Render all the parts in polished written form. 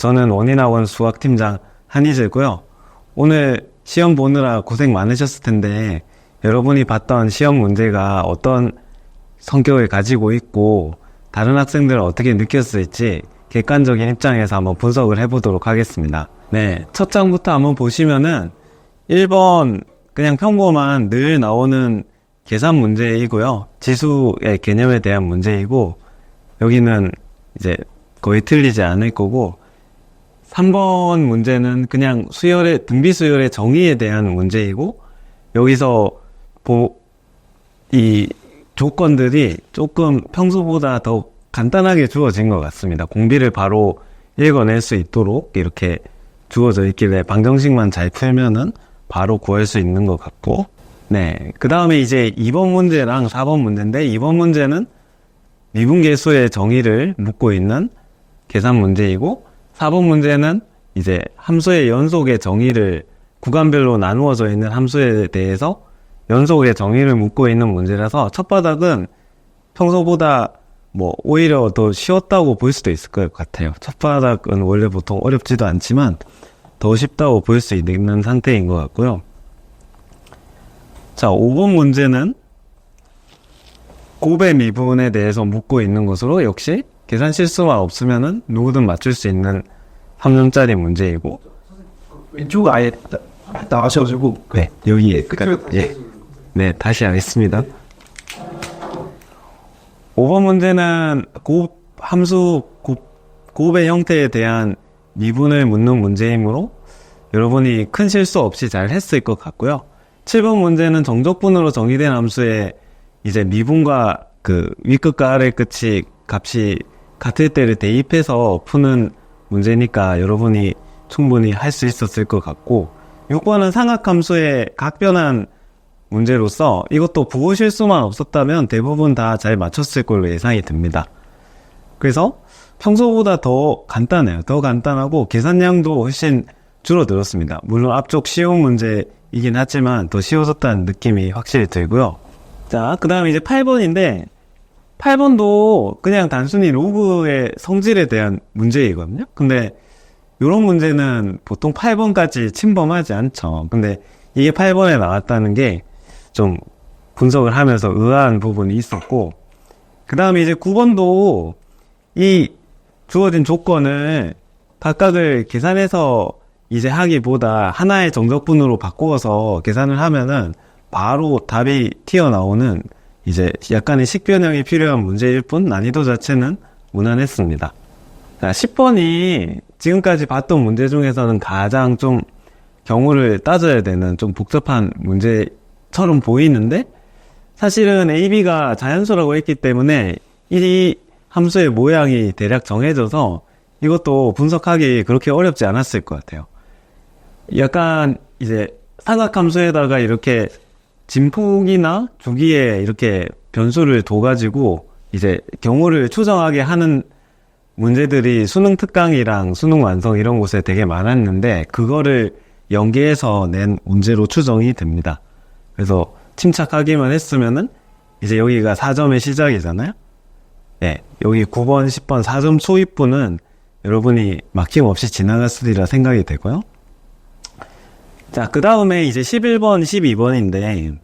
저는 원인학원 수학팀장 한희재고요. 오늘 시험 보느라 고생 많으셨을 텐데 여러분이 봤던 시험 문제가 어떤 성격을 가지고 있고 다른 학생들은 어떻게 느꼈을지 객관적인 입장에서 한번 분석을 해보도록 하겠습니다. 네, 첫 장부터 한번 보시면은 1번 그냥 평범한 늘 나오는 계산 문제이고요. 지수의 개념에 대한 문제이고 여기는 이제 거의 틀리지 않을 거고 3번 문제는 그냥 수열의 등비 수열의 정의에 대한 문제이고 여기서 이 조건들이 조금 평소보다 더 간단하게 주어진 것 같습니다. 공비를 바로 읽어낼 수 있도록 이렇게 주어져 있길래 방정식만 잘 풀면은 바로 구할 수 있는 것 같고, 네. 그 다음에 이제 2번 문제랑 4번 문제인데 2번 문제는 미분계수의 정의를 묻고 있는 계산 문제이고 4번 문제는 이제 함수의 연속의 정의를 구간별로 나누어져 있는 함수에 대해서 연속의 정의를 묻고 있는 문제라서 첫 바닥은 평소보다 오히려 더 쉬웠다고 볼 수도 있을 것 같아요. 첫 바닥은 원래 보통 어렵지도 않지만 더 쉽다고 볼 수 있는 상태인 것 같고요. 자, 5번 문제는 곱의 미분에 대해서 묻고 있는 것으로 역시 계산 실수만 없으면은 누구든 맞출 수 있는 3점짜리 문제이고 왼쪽 아예 나가셔가지고 네, 여기에 끝을 네, 다시 하겠습니다. 5번 문제는 곱의 형태에 대한 미분을 묻는 문제이므로 여러분이 큰 실수 없이 잘 했을 것 같고요. 7번 문제는 정적분으로 정의된 함수의 이제 미분과 그 윗끝과 아래 끝이 값이 같을 때를 대입해서 푸는 문제니까 여러분이 충분히 할 수 있었을 것 같고 6번은 상학함수의 각변한 문제로서 이것도 부호 실수만 없었다면 대부분 다 잘 맞췄을 걸로 예상이 듭니다. 그래서 평소보다 더 간단해요. 더 간단하고 계산량도 훨씬 줄어들었습니다. 물론 앞쪽 쉬운 문제이긴 하지만 더 쉬워졌다는 느낌이 확실히 들고요. 자, 그 다음에 이제 8번인데 8번도 그냥 단순히 로그의 성질에 대한 문제이거든요. 근데 이런 문제는 보통 8번까지 침범하지 않죠. 근데 이게 8번에 나왔다는 게 좀 분석을 하면서 의아한 부분이 있었고 그 다음에 이제 9번도 이 주어진 조건을 각각을 계산해서 이제 하기보다 하나의 정적분으로 바꾸어서 계산을 하면은 바로 답이 튀어나오는 이제 약간의 식변형이 필요한 문제일 뿐 난이도 자체는 무난했습니다. 자, 10번이 지금까지 봤던 문제 중에서는 가장 좀 경우를 따져야 되는 좀 복잡한 문제처럼 보이는데 사실은 AB가 자연수라고 했기 때문에 이 함수의 모양이 대략 정해져서 이것도 분석하기 그렇게 어렵지 않았을 것 같아요. 약간 이제 삼각함수에다가 이렇게 진폭이나 주기에 이렇게 변수를 둬가지고 이제 경우를 추정하게 하는 문제들이 수능 특강이랑 수능 완성 이런 곳에 되게 많았는데 그거를 연계해서 낸 문제로 추정이 됩니다. 그래서 침착하기만 했으면은 이제 여기가 4점의 시작이잖아요. 네, 여기 9번, 10번 4점 초입부는 여러분이 막힘없이 지나갔으리라 생각이 되고요. 자, 그 다음에 이제 11번, 12번인데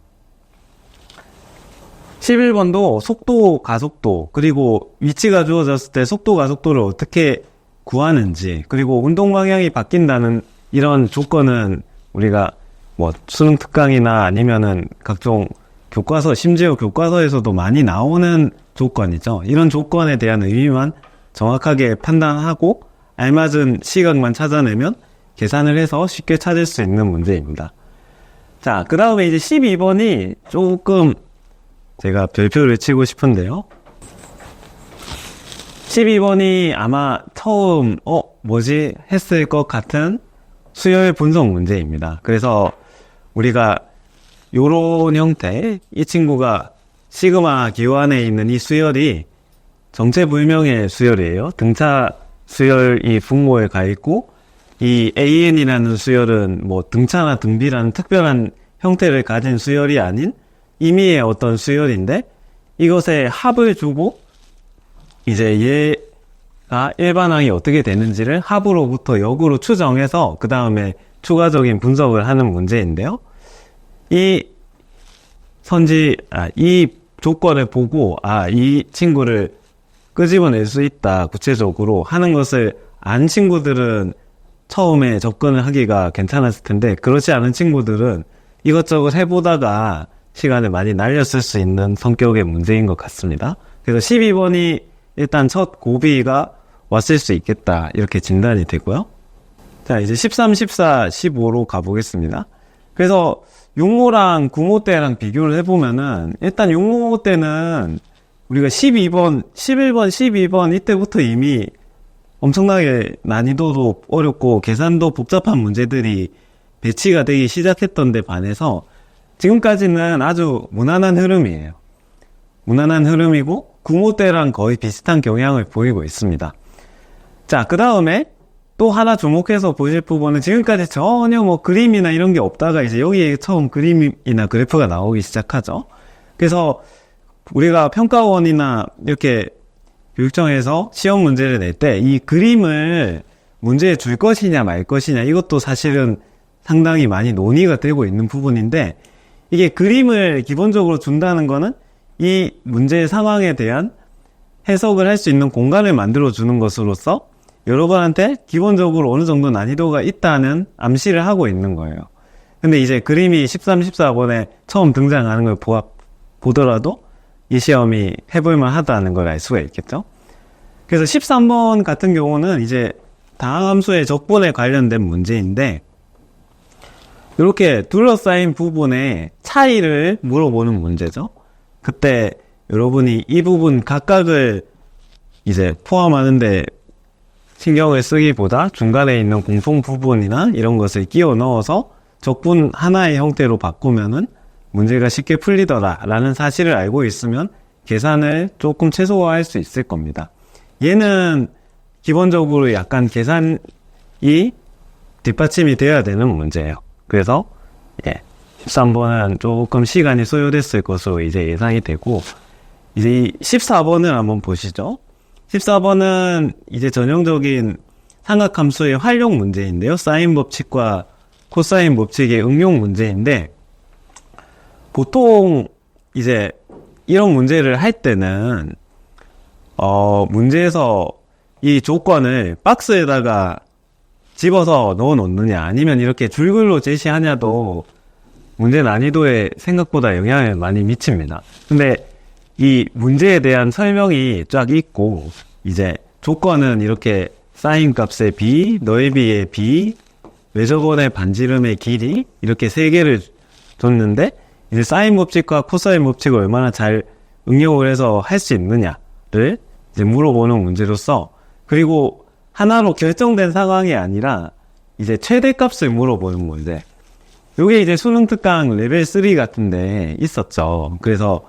11번도 속도, 가속도, 그리고 위치가 주어졌을 때 속도, 가속도를 어떻게 구하는지, 그리고 운동 방향이 바뀐다는 이런 조건은 우리가 수능 특강이나 아니면은 각종 교과서, 심지어 교과서에서도 많이 나오는 조건이죠. 이런 조건에 대한 의미만 정확하게 판단하고 알맞은 시각만 찾아내면 계산을 해서 쉽게 찾을 수 있는 문제입니다. 자, 그 다음에 이제 12번이 조금 제가 별표를 치고 싶은데요. 12번이 아마 처음 뭐지 했을 것 같은 수열 분석 문제입니다. 그래서 우리가 요런 형태, 이 친구가 시그마 기호 안에 있는 이 수열이 정체불명의 수열이에요. 등차 수열이 분모에 가 있고 이 AN이라는 수열은 등차나 등비라는 특별한 형태를 가진 수열이 아닌 임의의 어떤 수열인데 이것에 합을 주고 이제 일반항이 어떻게 되는지를 합으로부터 역으로 추정해서 그 다음에 추가적인 분석을 하는 문제인데요. 이 조건을 보고, 이 친구를 끄집어낼 수 있다, 구체적으로 하는 것을 안 친구들은 처음에 접근을 하기가 괜찮았을 텐데, 그렇지 않은 친구들은 이것저것 해보다가 시간을 많이 날렸을 수 있는 성격의 문제인 것 같습니다. 그래서 12번이 일단 첫 고비가 왔을 수 있겠다, 이렇게 진단이 되고요. 자, 이제 13, 14, 15로 가보겠습니다. 그래서 6모랑 9모 때랑 비교를 해보면은, 일단 6모 때는 우리가 11번, 12번 이때부터 이미 엄청나게 난이도도 어렵고 계산도 복잡한 문제들이 배치가 되기 시작했던 데 반해서 지금까지는 아주 무난한 흐름이에요. 무난한 흐름이고 9모 때랑 거의 비슷한 경향을 보이고 있습니다. 자, 그 다음에 또 하나 주목해서 보실 부분은 지금까지 전혀 그림이나 이런 게 없다가 이제 여기에 처음 그림이나 그래프가 나오기 시작하죠. 그래서 우리가 평가원이나 이렇게 교육청에서 시험 문제를 낼 때 이 그림을 문제에 줄 것이냐 말 것이냐, 이것도 사실은 상당히 많이 논의가 되고 있는 부분인데, 이게 그림을 기본적으로 준다는 거는 이 문제의 상황에 대한 해석을 할 수 있는 공간을 만들어 주는 것으로서 여러분한테 기본적으로 어느 정도 난이도가 있다는 암시를 하고 있는 거예요. 근데 이제 그림이 13, 14번에 처음 등장하는 걸 보더라도 이 시험이 해볼만 하다는 걸 알 수가 있겠죠. 그래서 13번 같은 경우는 이제 다항함수의 적분에 관련된 문제인데, 이렇게 둘러싸인 부분의 차이를 물어보는 문제죠. 그때 여러분이 이 부분 각각을 이제 포함하는데 신경을 쓰기보다 중간에 있는 공통 부분이나 이런 것을 끼워 넣어서 적분 하나의 형태로 바꾸면은 문제가 쉽게 풀리더라 라는 사실을 알고 있으면 계산을 조금 최소화할 수 있을 겁니다. 얘는 기본적으로 약간 계산이 뒷받침이 돼야 되는 문제예요. 그래서 13번은 조금 시간이 소요됐을 것으로 이제 예상이 되고, 이제 14번을 한번 보시죠. 14번은 이제 전형적인 삼각함수의 활용 문제인데요. 사인 법칙과 코사인 법칙의 응용 문제인데, 보통 이제 이런 문제를 할 때는 문제에서 이 조건을 박스에다가 집어서 넣어 놓느냐 아니면 이렇게 줄글로 제시하냐도 문제 난이도에 생각보다 영향을 많이 미칩니다. 근데 이 문제에 대한 설명이 쫙 있고, 이제 조건은 이렇게 사인 값의 b, 너의 b의 b, 외접원의 반지름의 길이, 이렇게 세 개를 줬는데 이제 사인 법칙과 코사인 법칙을 얼마나 잘 응용을 해서 할 수 있느냐를 이제 물어보는 문제로서, 그리고 하나로 결정된 상황이 아니라 이제 최대값을 물어보는 문제. 요게 이제 수능 특강 레벨 3 같은데 있었죠. 그래서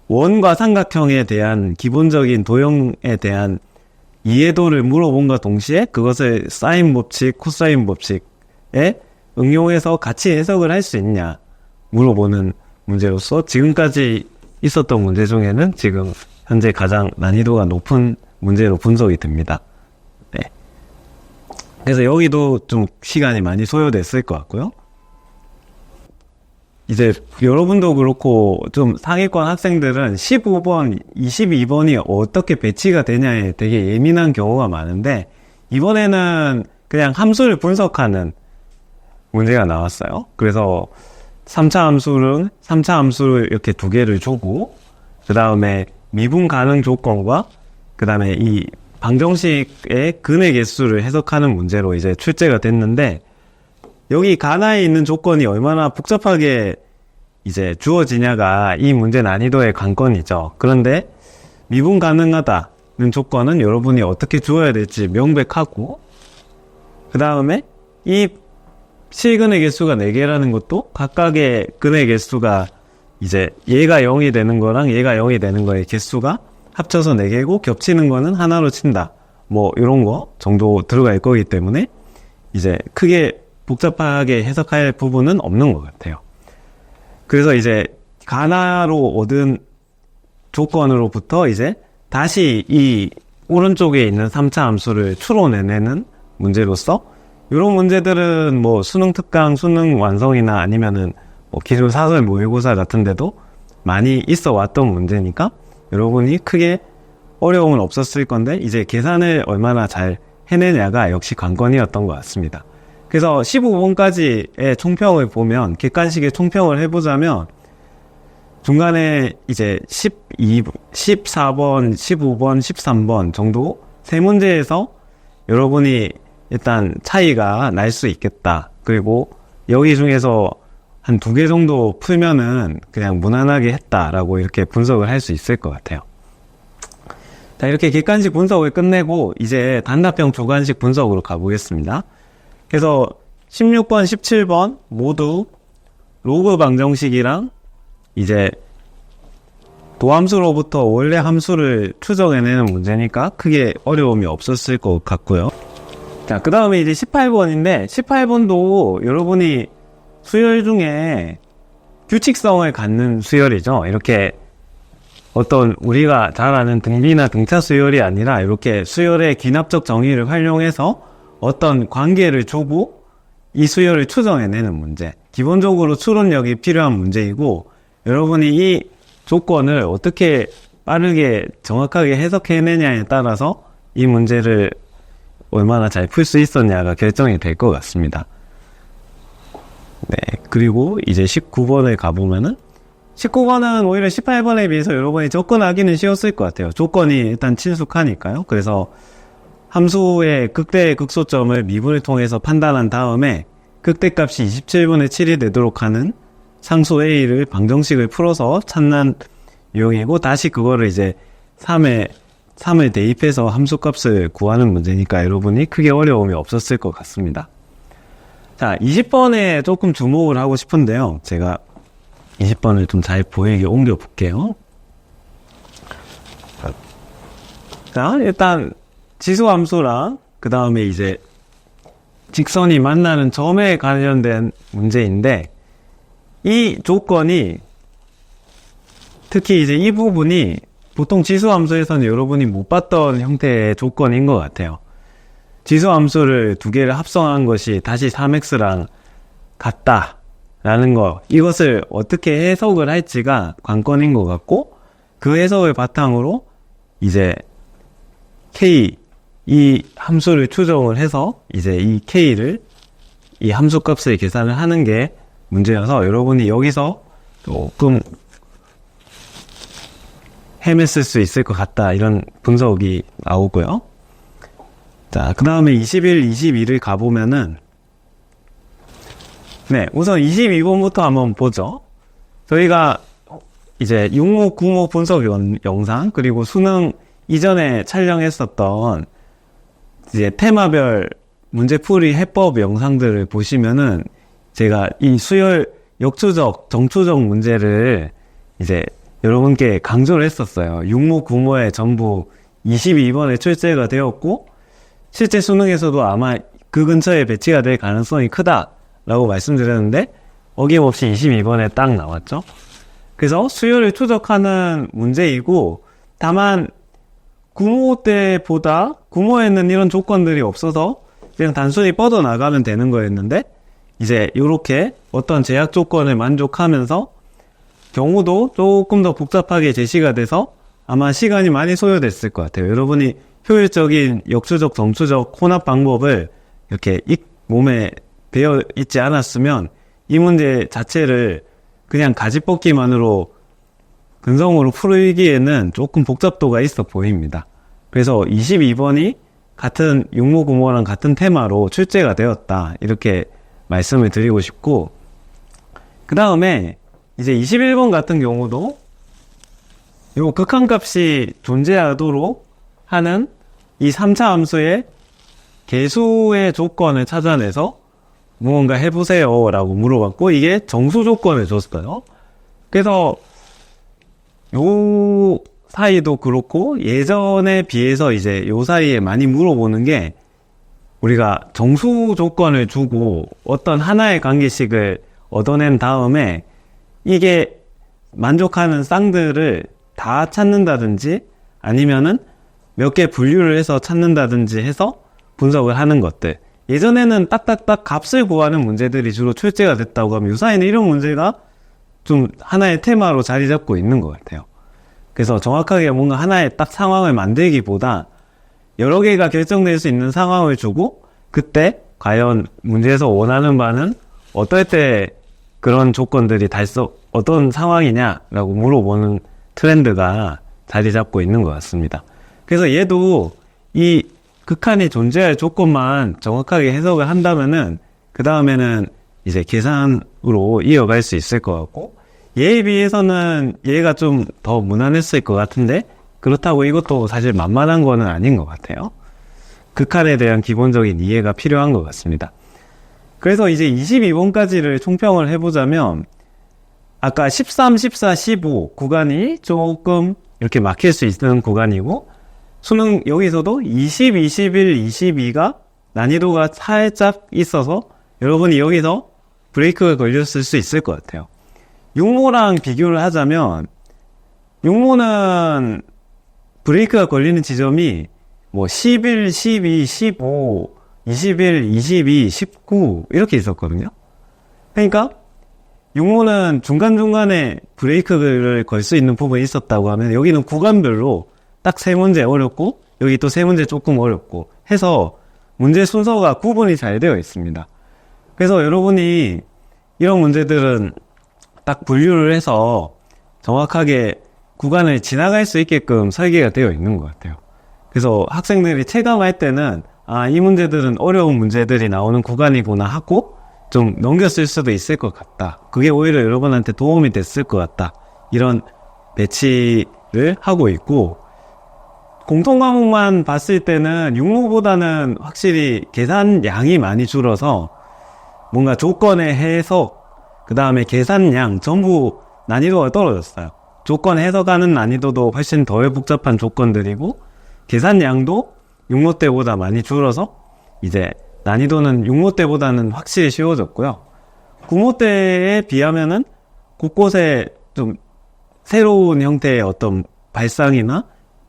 원과 삼각형에 대한 기본적인 도형에 대한 이해도를 물어본과 동시에 그것을 사인 법칙, 코사인 법칙에 응용해서 같이 해석을 할 수 있냐 물어보는 문제로서 지금까지 있었던 문제 중에는 지금 현재 가장 난이도가 높은 문제로 분석이 됩니다. 네. 그래서 여기도 좀 시간이 많이 소요됐을 것 같고요. 이제 여러분도 그렇고 좀 상위권 학생들은 15번, 22번이 어떻게 배치가 되냐에 되게 예민한 경우가 많은데, 이번에는 그냥 함수를 분석하는 문제가 나왔어요. 그래서 3차 함수를 이렇게 두 개를 주고, 그 다음에 미분 가능 조건과 그 다음에 이 방정식의 근의 개수를 해석하는 문제로 이제 출제가 됐는데, 여기 가나에 있는 조건이 얼마나 복잡하게 이제 주어지냐가 이 문제 난이도의 관건이죠. 그런데 미분 가능하다는 조건은 여러분이 어떻게 주어야 될지 명백하고, 그 다음에 이 실근의 개수가 4개라는 것도 각각의 근의 개수가 이제 얘가 0이 되는 거랑 얘가 0이 되는 거의 개수가 합쳐서 4개고 겹치는 거는 하나로 친다. 뭐 이런 거 정도 들어갈 거기 때문에 이제 크게 복잡하게 해석할 부분은 없는 것 같아요. 그래서 이제 가나로 얻은 조건으로부터 이제 다시 이 오른쪽에 있는 3차 함수를 추론해내는 문제로서 이런 문제들은 뭐 수능 특강, 수능 완성이나 아니면은 뭐 기술 사설 모의고사 같은 데도 많이 있어 왔던 문제니까 여러분이 크게 어려움은 없었을 건데 이제 계산을 얼마나 잘 해내냐가 역시 관건이었던 것 같습니다. 그래서 15번까지의 총평을 보면 객관식의 총평을 해보자면 중간에 이제 14번, 15번, 13번 정도 세 문제에서 여러분이 일단 차이가 날 수 있겠다. 그리고 여기 중에서 한 2개 정도 풀면은 그냥 무난하게 했다라고 이렇게 분석을 할 수 있을 것 같아요. 자, 이렇게 객관식 분석을 끝내고 이제 단답형 주관식 분석으로 가보겠습니다. 그래서 16번, 17번 모두 로그 방정식이랑 이제 도함수로부터 원래 함수를 추정해내는 문제니까 크게 어려움이 없었을 것 같고요. 자, 그 다음에 이제 18번인데 18번도 여러분이 수열 중에 규칙성을 갖는 수열이죠. 이렇게 어떤 우리가 잘 아는 등비나 등차 수열이 아니라 이렇게 수열의 귀납적 정의를 활용해서 어떤 관계를 주고 이 수열을 추정해내는 문제. 기본적으로 추론력이 필요한 문제이고 여러분이 이 조건을 어떻게 빠르게 정확하게 해석해내냐에 따라서 이 문제를 얼마나 잘 풀 수 있었냐가 결정이 될 것 같습니다. 네, 그리고 이제 19번을 가보면은 19번은 오히려 18번에 비해서 여러분이 접근하기는 쉬웠을 것 같아요. 조건이 일단 친숙하니까요. 그래서 함수의 극대 극소점을 미분을 통해서 판단한 다음에 극대값이 27분의 7이 되도록 하는 상수 A를 방정식을 풀어서 찾는 유형이고 다시 그거를 이제 3을 대입해서 함수값을 구하는 문제니까 여러분이 크게 어려움이 없었을 것 같습니다. 자, 20번에 조금 주목을 하고 싶은데요. 제가 20번을 좀 잘 보이게 옮겨 볼게요. 자, 일단 지수함수랑 그 다음에 이제 직선이 만나는 점에 관련된 문제인데 이 조건이 특히 이제 이 부분이 보통 지수함수에서는 여러분이 못 봤던 형태의 조건인 것 같아요. 지수함수를 2개를 합성한 것이 다시 3x랑 같다라는 거, 이것을 어떻게 해석을 할지가 관건인 것 같고 그 해석을 바탕으로 이제 k, 이 함수를 추정을 해서 이제 이 k를 이 함수값을 계산을 하는 게 문제여서 여러분이 여기서 조금 헤맸을 수 있을 것 같다 이런 분석이 나오고요. 자, 그 다음에 21, 22를 가보면은 네, 우선 22번부터 한번 보죠. 저희가 이제 6목, 9목 분석 영상 그리고 수능 이전에 촬영했었던 이제 테마별 문제풀이 해법 영상들을 보시면은 제가 이 수열 역추적, 정추적 문제를 이제 여러분께 강조를 했었어요. 6모, 9모에 전부 22번에 출제가 되었고 실제 수능에서도 아마 그 근처에 배치가 될 가능성이 크다라고 말씀드렸는데 어김없이 22번에 딱 나왔죠. 그래서 수열을 추적하는 문제이고 다만 9모 때보다 9모에는 이런 조건들이 없어서 그냥 단순히 뻗어나가면 되는 거였는데 이제 이렇게 어떤 제약 조건을 만족하면서 경우도 조금 더 복잡하게 제시가 돼서 아마 시간이 많이 소요됐을 것 같아요. 여러분이 효율적인 역추적, 정추적 혼합 방법을 이렇게 몸에 배어 있지 않았으면 이 문제 자체를 그냥 가지뽑기만으로 근성으로 풀기에는 조금 복잡도가 있어 보입니다. 그래서 22번이 같은 6모, 9모랑 같은 테마로 출제가 되었다. 이렇게 말씀을 드리고 싶고 그 다음에 이제 21번 같은 경우도 요 극한값이 존재하도록 하는 이 3차 함수의 개수의 조건을 찾아내서 무언가 해보세요 라고 물어봤고 이게 정수 조건을 줬어요. 그래서 요 사이도 그렇고 예전에 비해서 이제 요 사이에 많이 물어보는 게 우리가 정수 조건을 주고 어떤 하나의 관계식을 얻어낸 다음에 이게 만족하는 쌍들을 다 찾는다든지 아니면은 몇 개 분류를 해서 찾는다든지 해서 분석을 하는 것들. 예전에는 딱딱딱 값을 구하는 문제들이 주로 출제가 됐다고 하면 요사이는 이런 문제가 좀 하나의 테마로 자리 잡고 있는 것 같아요. 그래서 정확하게 뭔가 하나의 딱 상황을 만들기보다 여러 개가 결정될 수 있는 상황을 주고 그때 과연 문제에서 원하는 바는 어떨 때 그런 조건들이 어떤 상황이냐라고 물어보는 트렌드가 자리 잡고 있는 것 같습니다. 그래서 얘도 이 극한에 존재할 조건만 정확하게 해석을 한다면은 그 다음에는 이제 계산으로 이어갈 수 있을 것 같고 얘에 비해서는 얘가 좀 더 무난했을 것 같은데 그렇다고 이것도 사실 만만한 거는 아닌 것 같아요. 극한에 대한 기본적인 이해가 필요한 것 같습니다. 그래서 이제 22번까지를 총평을 해보자면 아까 13, 14, 15 구간이 조금 이렇게 막힐 수 있는 구간이고 수능 여기서도 20, 21, 22가 난이도가 살짝 있어서 여러분이 여기서 브레이크가 걸렸을 수 있을 것 같아요. 육모랑 비교를 하자면 육모는 브레이크가 걸리는 지점이 뭐 11, 12, 15, 21, 22, 19 이렇게 있었거든요. 그러니까 육모는 중간중간에 브레이크를 걸 수 있는 부분이 있었다고 하면 여기는 구간별로 딱 3문제 어렵고 여기 또 3문제 조금 어렵고 해서 문제 순서가 구분이 잘 되어 있습니다. 그래서 여러분이 이런 문제들은 딱 분류를 해서 정확하게 구간을 지나갈 수 있게끔 설계가 되어 있는 것 같아요. 그래서 학생들이 체감할 때는 이 문제들은 어려운 문제들이 나오는 구간이구나 하고 좀 넘겼을 수도 있을 것 같다. 그게 오히려 여러분한테 도움이 됐을 것 같다. 이런 배치를 하고 있고 공통과목만 봤을 때는 육모보다는 확실히 계산량이 많이 줄어서 뭔가 조건의 해석, 그 다음에 계산량 전부 난이도가 떨어졌어요. 조건 해석하는 난이도도 훨씬 덜 복잡한 조건들이고 계산량도 육모 때보다 많이 줄어서 이제 난이도는 육모 때보다는 확실히 쉬워졌고요. 구모 때에 비하면은 곳곳에 좀 새로운 형태의 어떤 발상이나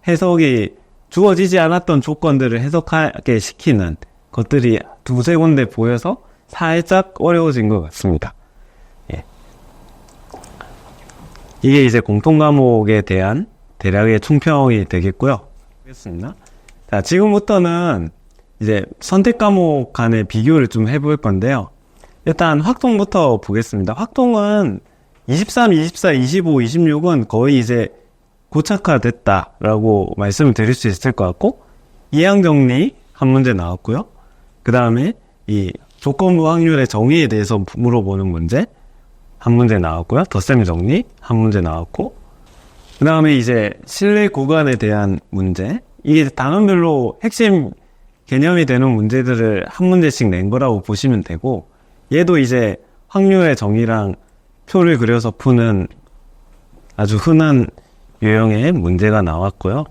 해석이 주어지지 않았던 조건들을 해석하게 시키는 것들이 두세 군데 보여서 살짝 어려워진 것 같습니다. 예. 이게 이제 공통과목에 대한 대략의 총평이 되겠고요. 알겠습니다. 자, 지금부터는 이제 선택과목 간의 비교를 좀 해볼 건데요. 일단 확통부터 보겠습니다. 확통은 23, 24, 25, 26은 거의 이제 고착화됐다라고 말씀을 드릴 수 있을 것 같고 이항정리 한 문제 나왔고요. 그 다음에 이 조건부 확률의 정의에 대해서 물어보는 문제 한 문제 나왔고요. 덧셈 정리 한 문제 나왔고 그 다음에 이제 실내 구간에 대한 문제 이게 단원별로 핵심 개념이 되는 문제들을 한 문제씩 낸 거라고 보시면 되고 얘도 이제 확률의 정의랑 표를 그려서 푸는 아주 흔한 유형의 문제가 나왔고요.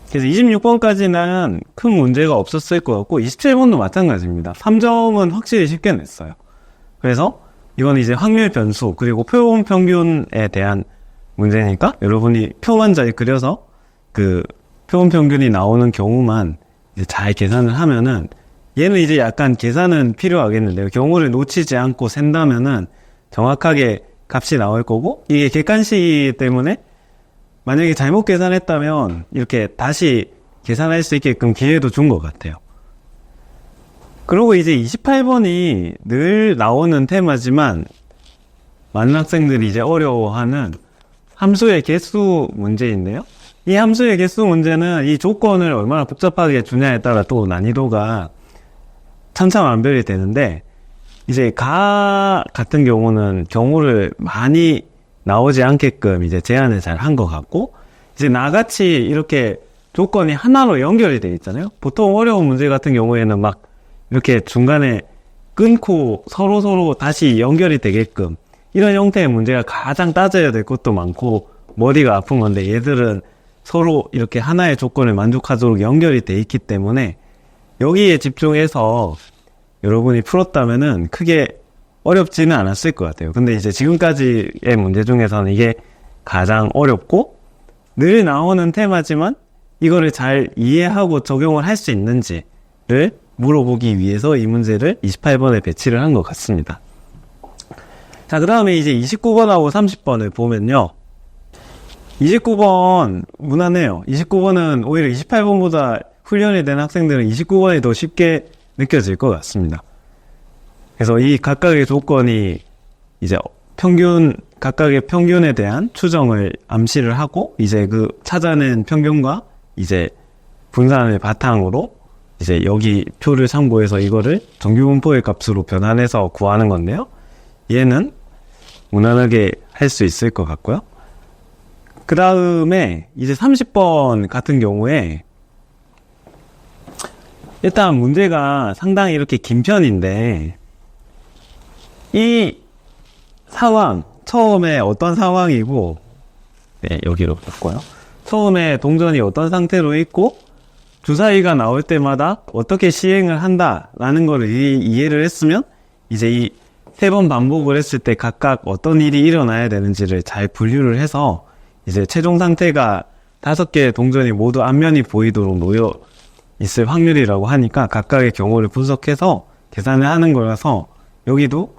그래서 26번까지는 큰 문제가 없었을 것 같고 27번도 마찬가지입니다. 3점은 확실히 쉽게 냈어요. 그래서 이건 이제 확률 변수 그리고 표본 평균에 대한 문제니까 여러분이 표만 잘 그려서 그 표본 평균이 나오는 경우만 이제 잘 계산을 하면은 얘는 이제 약간 계산은 필요하겠는데요. 경우를 놓치지 않고 센다면은 정확하게 값이 나올 거고 이게 객관식이기 때문에 만약에 잘못 계산했다면 이렇게 다시 계산할 수 있게끔 기회도 준 것 같아요. 그리고 이제 28번이 늘 나오는 테마지만 많은 학생들이 이제 어려워하는 함수의 개수 문제인데요. 이 함수의 개수 문제는 이 조건을 얼마나 복잡하게 주냐에 따라 또 난이도가 천차만별이 되는데 이제 가 같은 경우는 경우를 많이 나오지 않게끔 이제 제한을 잘 한 것 같고 이제 나같이 이렇게 조건이 하나로 연결이 되어 있잖아요. 보통 어려운 문제 같은 경우에는 막 이렇게 중간에 끊고 서로 다시 연결이 되게끔 이런 형태의 문제가 가장 따져야 될 것도 많고 머리가 아픈 건데 얘들은 서로 이렇게 하나의 조건을 만족하도록 연결이 돼 있기 때문에 여기에 집중해서 여러분이 풀었다면은 크게 어렵지는 않았을 것 같아요. 근데 이제 지금까지의 문제 중에서는 이게 가장 어렵고 늘 나오는 테마지만 이거를 잘 이해하고 적용을 할 수 있는지를 물어보기 위해서 이 문제를 28번에 배치를 한 것 같습니다. 자, 그 다음에 이제 29번하고 30번을 보면요. 29번 무난해요. 29번은 오히려 28번보다 훈련이 된 학생들은 29번이 더 쉽게 느껴질 것 같습니다. 그래서 이 각각의 조건이 이제 각각의 평균에 대한 추정을 암시를 하고, 이제 그 찾아낸 평균과 이제 분산을 바탕으로 이제 여기 표를 참고해서 이거를 정규분포의 값으로 변환해서 구하는 건데요. 얘는 무난하게 할 수 있을 것 같고요. 그 다음에 이제 30번 같은 경우에 일단 문제가 상당히 이렇게 긴 편인데, 이 상황, 처음에 어떤 상황이고, 네, 여기로 바꿔요. 처음에 동전이 어떤 상태로 있고, 주사위가 나올 때마다 어떻게 시행을 한다라는 거를 이해를 했으면, 이제 이 3번 반복을 했을 때 각각 어떤 일이 일어나야 되는지를 잘 분류를 해서, 이제 최종 상태가 5개의 동전이 모두 앞면이 보이도록 놓여 있을 확률이라고 하니까 각각의 경우를 분석해서 계산을 하는 거라서, 여기도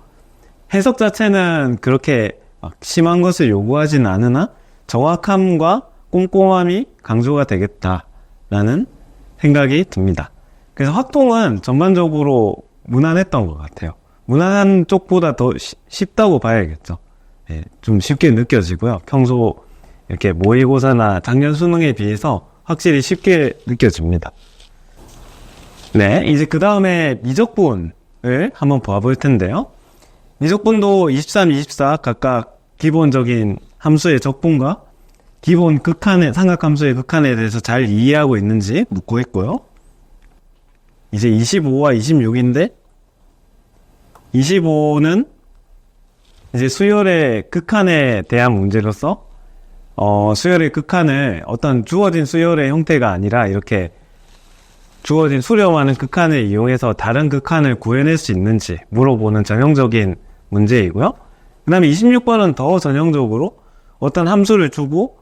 해석 자체는 그렇게 심한 것을 요구하진 않으나 정확함과 꼼꼼함이 강조가 되겠다라는 생각이 듭니다. 그래서 확통은 전반적으로 무난했던 것 같아요. 무난한 쪽보다 더 쉽다고 봐야겠죠. 네, 좀 쉽게 느껴지고요. 평소 이렇게 모의고사나 작년 수능에 비해서 확실히 쉽게 느껴집니다. 네, 이제 그 다음에 미적분을 한번 봐볼 텐데요. 미적분도 23, 24 각각 기본적인 함수의 적분과 기본 극한의 삼각함수의 극한에 대해서 잘 이해하고 있는지 묻고 있고요. 이제 25와 26인데 25는 이제 수열의 극한에 대한 문제로서 수열의 극한을 어떤 주어진 수열의 형태가 아니라 이렇게 주어진 수렴하는 극한을 이용해서 다른 극한을 구해낼 수 있는지 물어보는 전형적인 문제이고요. 그 다음에 26번은 더 전형적으로 어떤 함수를 주고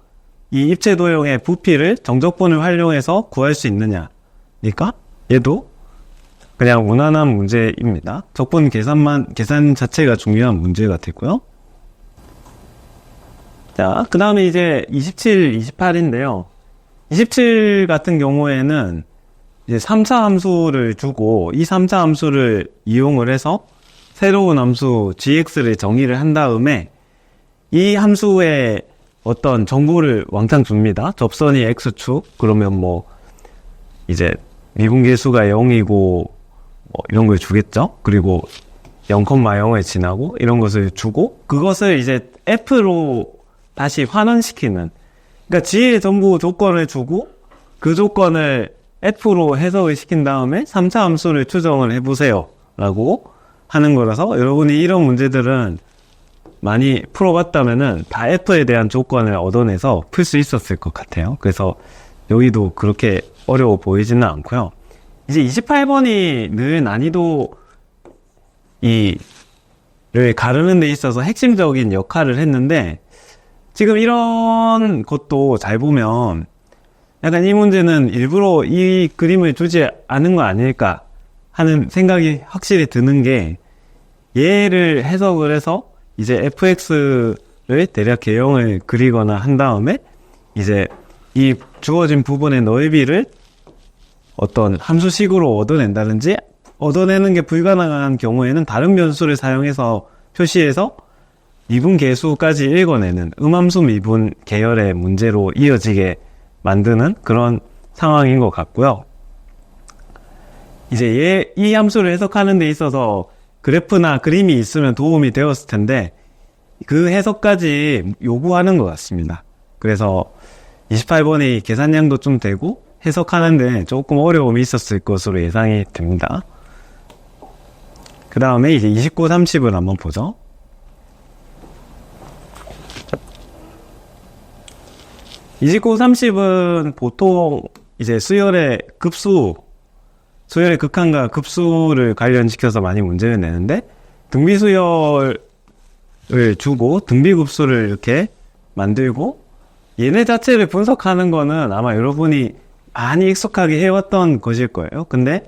이 입체 도형의 부피를 정적분을 활용해서 구할 수 있느냐니까 얘도 그냥 무난한 문제입니다. 적분 계산 자체가 중요한 문제가 되고요. 자, 그 다음에 이제 27, 28인데요. 27 같은 경우에는 이제 3차 함수를 주고 이 3차 함수를 이용을 해서 새로운 함수 gx를 정의를 한 다음에 이 함수의 어떤 정보를 왕창 줍니다. 접선이 x축, 그러면 뭐 이제 미분계수가 0이고 뭐 이런 걸 주겠죠. 그리고 0,0을 지나고 이런 것을 주고 그것을 이제 f로 다시 환원시키는, 그러니까 g의 전부 조건을 주고 그 조건을 f로 해석을 시킨 다음에 3차 함수를 추정을 해보세요 라고 하는 거라서, 여러분이 이런 문제들은 많이 풀어봤다면은 다 f에 대한 조건을 얻어내서 풀 수 있었을 것 같아요. 그래서 여기도 그렇게 어려워 보이지는 않고요. 이제 28번이 늘 난이도를 가르는 데 있어서 핵심적인 역할을 했는데, 지금 이런 것도 잘 보면 약간 이 문제는 일부러 이 그림을 주지 않은 거 아닐까 하는 생각이 확실히 드는 게, 얘를 해석을 해서 이제 fx를 대략 개형을 그리거나 한 다음에 이제 이 주어진 부분의 넓이를 어떤 함수식으로 얻어낸다든지, 얻어내는 게 불가능한 경우에는 다른 변수를 사용해서 표시해서 미분 계수까지 읽어내는 음함수 미분 계열의 문제로 이어지게 만드는 그런 상황인 것 같고요. 이제 이 함수를 해석하는 데 있어서 그래프나 그림이 있으면 도움이 되었을 텐데 그 해석까지 요구하는 것 같습니다. 그래서 28번이 계산량도 좀 되고 해석하는데 조금 어려움이 있었을 것으로 예상이 됩니다. 그 다음에 이제 29, 30을 한번 보죠. 29, 30은 보통 이제 수열의 극한과 급수를 관련시켜서 많이 문제를 내는데, 등비수열을 주고 등비급수를 이렇게 만들고 얘네 자체를 분석하는 거는 아마 여러분이 많이 익숙하게 해왔던 것일 거예요. 근데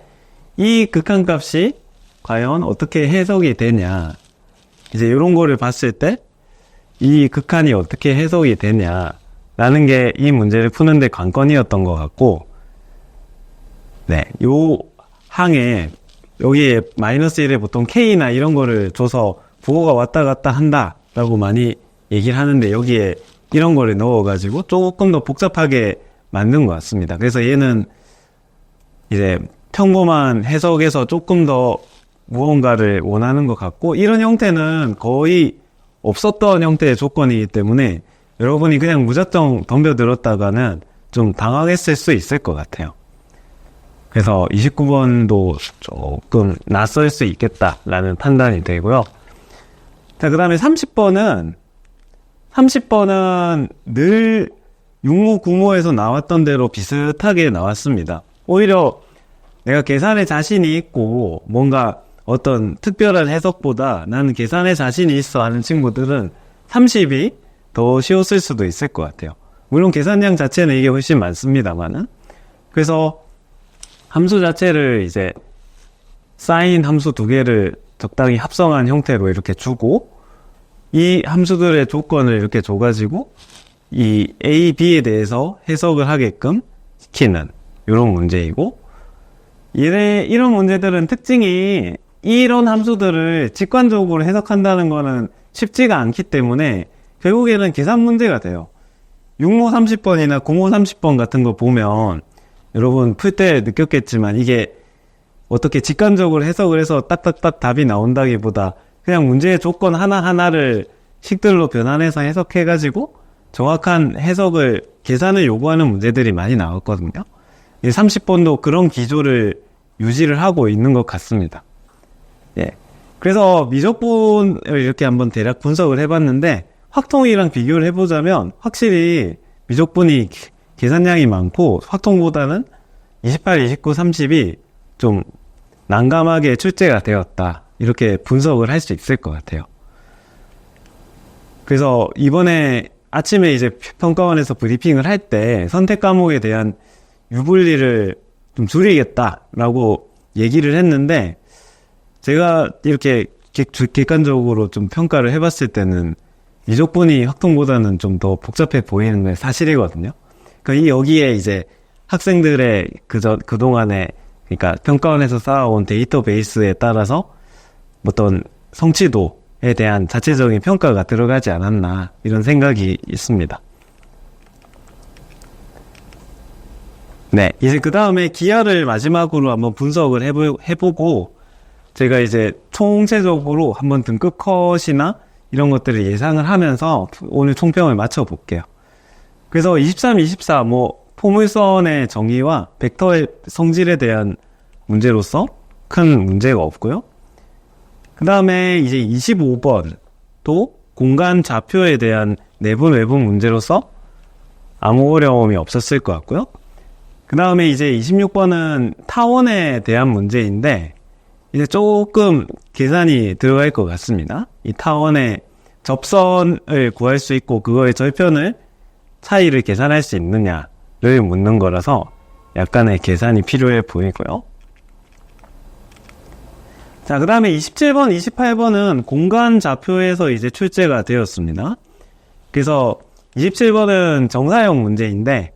이 극한값이 과연 어떻게 해석이 되냐, 이제 이런 거를 봤을 때 이 극한이 어떻게 해석이 되냐라는 게 이 문제를 푸는데 관건이었던 것 같고, 네, 요 항에 여기에 마이너스 1에 보통 K나 이런 거를 줘서 부호가 왔다 갔다 한다라고 많이 얘기를 하는데, 여기에 이런 거를 넣어가지고 조금 더 복잡하게 만든 것 같습니다. 그래서 얘는 이제 평범한 해석에서 조금 더 무언가를 원하는 것 같고, 이런 형태는 거의 없었던 형태의 조건이기 때문에 여러분이 그냥 무작정 덤벼들었다가는 좀 당황했을 수 있을 것 같아요. 그래서 29번도 조금 낯설 수 있겠다라는 판단이 되고요. 자, 그 다음에 30번은 늘 육모, 구모에서 나왔던 대로 비슷하게 나왔습니다. 오히려 내가 계산에 자신이 있고 뭔가 어떤 특별한 해석보다 나는 계산에 자신이 있어 하는 친구들은 30이 더 쉬웠을 수도 있을 것 같아요. 물론 계산량 자체는 이게 훨씬 많습니다만은. 그래서 함수 자체를 이제 사인 함수 두 개를 적당히 합성한 형태로 이렇게 주고, 이 함수들의 조건을 이렇게 줘가지고 이 A, B에 대해서 해석을 하게끔 시키는 이런 문제이고, 이런 문제들은 특징이 이런 함수들을 직관적으로 해석한다는 거는 쉽지가 않기 때문에 결국에는 계산 문제가 돼요. 6모 30번이나 9모 30번 같은 거 보면 여러분 풀 때 느꼈겠지만, 이게 어떻게 직관적으로 해석을 해서 딱딱딱 답이 나온다기보다 그냥 문제의 조건 하나하나를 식들로 변환해서 해석해가지고 정확한 해석을, 계산을 요구하는 문제들이 많이 나왔거든요. 30번도 그런 기조를 유지를 하고 있는 것 같습니다. 예. 그래서 미적분을 이렇게 한번 대략 분석을 해봤는데, 확통이랑 비교를 해보자면 확실히 미적분이 계산량이 많고 확통보다는 28, 29, 30이 좀 난감하게 출제가 되었다, 이렇게 분석을 할 수 있을 것 같아요. 그래서 이번에 아침에 이제 평가원에서 브리핑을 할 때 선택 과목에 대한 유불리를 좀 줄이겠다라고 얘기를 했는데, 제가 이렇게 객관적으로 좀 평가를 해봤을 때는 미적분이 확통보다는 좀 더 복잡해 보이는 게 사실이거든요. 그러니까 여기에 이제 학생들의 그동안에, 그러니까 평가원에서 쌓아온 데이터베이스에 따라서 어떤 성취도에 대한 자체적인 평가가 들어가지 않았나, 이런 생각이 있습니다. 네, 이제 그 다음에 기하를 마지막으로 한번 분석을 해보고, 제가 이제 총체적으로 한번 등급 컷이나 이런 것들을 예상을 하면서 오늘 총평을 맞춰볼게요. 그래서 23, 24, 포물선의 정의와 벡터의 성질에 대한 문제로서 큰 문제가 없고요. 그 다음에 이제 25번도 공간 좌표에 대한 내분 외분 문제로서 아무 어려움이 없었을 것 같고요. 그 다음에 이제 26번은 타원에 대한 문제인데, 이제 조금 계산이 들어갈 것 같습니다. 이 타원의 접선을 구할 수 있고 그거의 절편을 차이를 계산할 수 있느냐를 묻는 거라서 약간의 계산이 필요해 보이고요. 자, 그 다음에 27번, 28번은 공간 좌표에서 이제 출제가 되었습니다. 그래서 27번은 정사형 문제인데,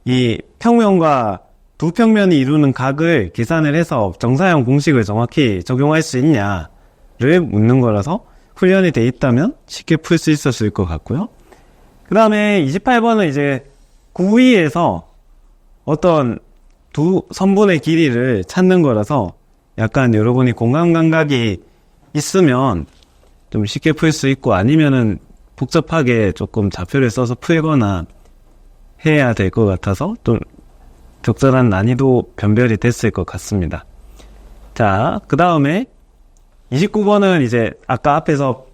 이 평면과 두 평면이 이루는 각을 계산을 해서 정사형 공식을 정확히 적용할 수 있냐를 묻는 거라서 훈련이 돼 있다면 쉽게 풀 수 있었을 것 같고요. 그 다음에 28번은 이제 구위에서 어떤 두 선분의 길이를 찾는 거라서 약간 여러분이 공간 감각이 있으면 좀 쉽게 풀 수 있고, 아니면은 복잡하게 조금 좌표를 써서 풀거나 해야 될 것 같아서 좀 적절한 난이도 변별이 됐을 것 같습니다. 자, 그 다음에 29번은 이제 아까 앞에서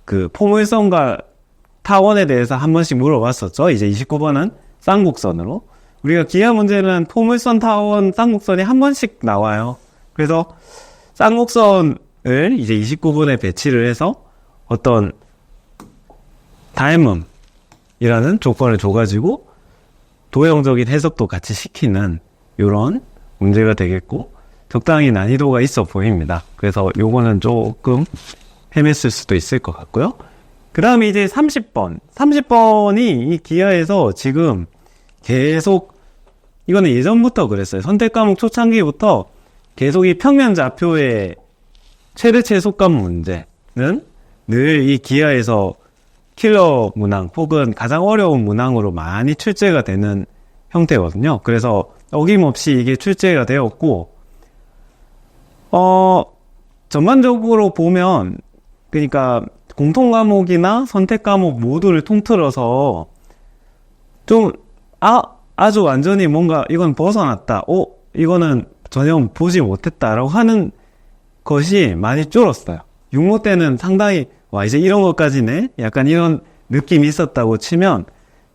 그 포물선과 타원에 대해서 한 번씩 물어봤었죠. 이제 29번은 쌍곡선으로. 우리가 기하 문제는 포물선, 타원, 쌍곡선이 한 번씩 나와요. 그래서 쌍곡선을 이제 29번에 배치를 해서 어떤 닮음이라는 조건을 줘가지고 도형적인 해석도 같이 시키는 이런 문제가 되겠고 적당히 난이도가 있어 보입니다. 그래서 요거는 조금 헤맸을 수도 있을 것 같고요. 그 다음에 이제 30번. 30번이 이 기하에서 지금 계속, 이거는 예전부터 그랬어요. 선택 과목 초창기부터 계속 이 평면 좌표의 최대체 속감 문제는 늘 이 기하에서 킬러 문항 혹은 가장 어려운 문항으로 많이 출제가 되는 형태거든요. 그래서 어김없이 이게 출제가 되었고, 전반적으로 보면, 그러니까 공통 과목이나 선택 과목 모두를 통틀어서 좀 아주 완전히 뭔가 이건 벗어났다. 이거는 전혀 보지 못했다라고 하는 것이 많이 줄었어요. 6모 때는 상당히 와 이제 이런 것까지네? 약간 이런 느낌이 있었다고 치면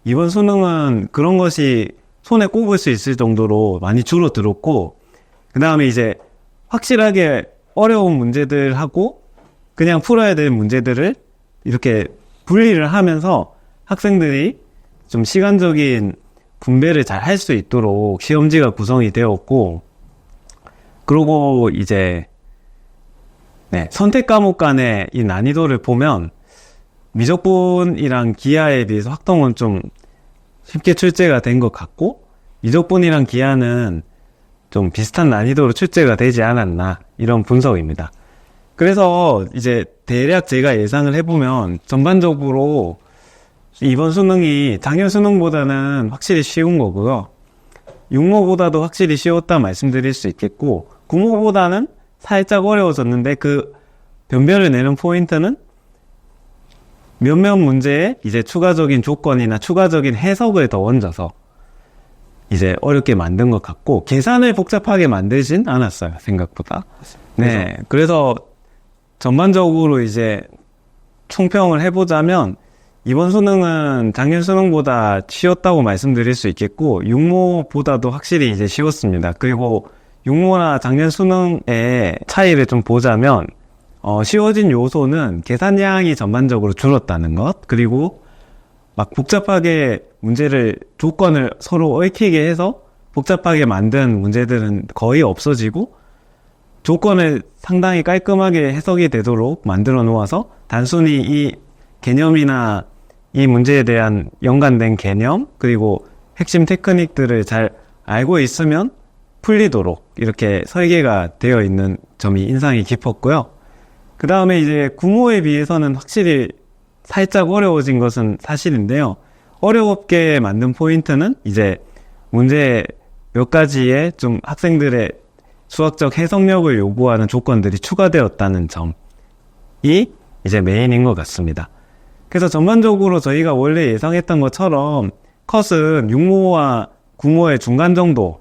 이번 수능은 그런 것이 손에 꼽을 수 있을 정도로 많이 줄어들었고, 그 다음에 이제 확실하게 어려운 문제들하고 그냥 풀어야 될 문제들을 이렇게 분리를 하면서 학생들이 좀 시간적인 분배를 잘 할 수 있도록 시험지가 구성이 되었고, 그리고 이제 선택 과목 간의 이 난이도를 보면 미적분이랑 기하에 비해서 확통은 좀 쉽게 출제가 된 것 같고, 미적분이랑 기하는 좀 비슷한 난이도로 출제가 되지 않았나, 이런 분석입니다. 그래서 이제 대략 제가 예상을 해보면 전반적으로 이번 수능이 작년 수능보다는 확실히 쉬운 거고요. 6모보다도 확실히 쉬웠다 말씀드릴 수 있겠고, 9모보다는 살짝 어려워졌는데 그 변별을 내는 포인트는 몇몇 문제에 이제 추가적인 조건이나 추가적인 해석을 더 얹어서 이제 어렵게 만든 것 같고, 계산을 복잡하게 만들진 않았어요, 생각보다. 네. 그래서 전반적으로 이제 총평을 해보자면 이번 수능은 작년 수능보다 쉬웠다고 말씀드릴 수 있겠고, 6모보다도 확실히 이제 쉬웠습니다. 그리고 6모나 작년 수능의 차이를 좀 보자면, 쉬워진 요소는 계산량이 전반적으로 줄었다는 것, 그리고 막 복잡하게 문제를, 조건을 서로 얽히게 해서 복잡하게 만든 문제들은 거의 없어지고, 조건을 상당히 깔끔하게 해석이 되도록 만들어 놓아서 단순히 이 개념이나 이 문제에 대한 연관된 개념, 그리고 핵심 테크닉들을 잘 알고 있으면 풀리도록 이렇게 설계가 되어 있는 점이 인상이 깊었고요. 그 다음에 이제 9모에 비해서는 확실히 살짝 어려워진 것은 사실인데요. 어렵게 만든 포인트는 이제 문제 몇 가지에 좀 학생들의 수학적 해석력을 요구하는 조건들이 추가되었다는 점이 이제 메인인 것 같습니다. 그래서 전반적으로 저희가 원래 예상했던 것처럼 컷은 6모와 9모의 중간 정도로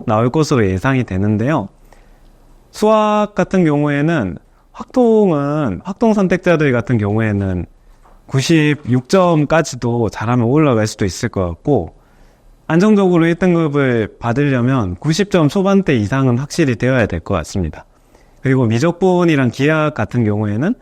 나올 것으로 예상이 되는데요. 수학 같은 경우에는 확통 선택자들 같은 경우에는 96점까지도 잘하면 올라갈 수도 있을 것 같고, 안정적으로 1등급을 받으려면 90점 초반대 이상은 확실히 되어야 될 것 같습니다. 그리고 미적분이랑 기하학 같은 경우에는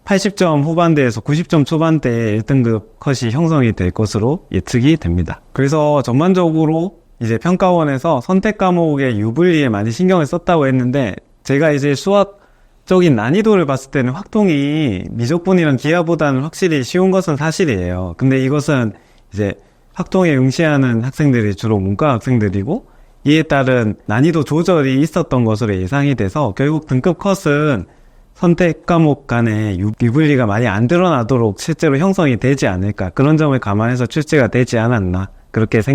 80점 후반대에서 90점 초반대에 1등급 컷이 형성이 될 것으로 예측이 됩니다. 그래서 전반적으로 이제 평가원에서 선택 과목의 유불리에 많이 신경을 썼다고 했는데, 제가 이제 수학적인 난이도를 봤을 때는 확통이 미적분이랑 기하보다는 확실히 쉬운 것은 사실이에요. 근데 이것은 이제 확통에 응시하는 학생들이 주로 문과 학생들이고, 이에 따른 난이도 조절이 있었던 것으로 예상이 돼서 결국 등급 컷은 선택 과목 간의 유불리가 많이 안 드러나도록 실제로 형성이 되지 않을까, 그런 점을 감안해서 출제가 되지 않았나, 그렇게 생각합니다.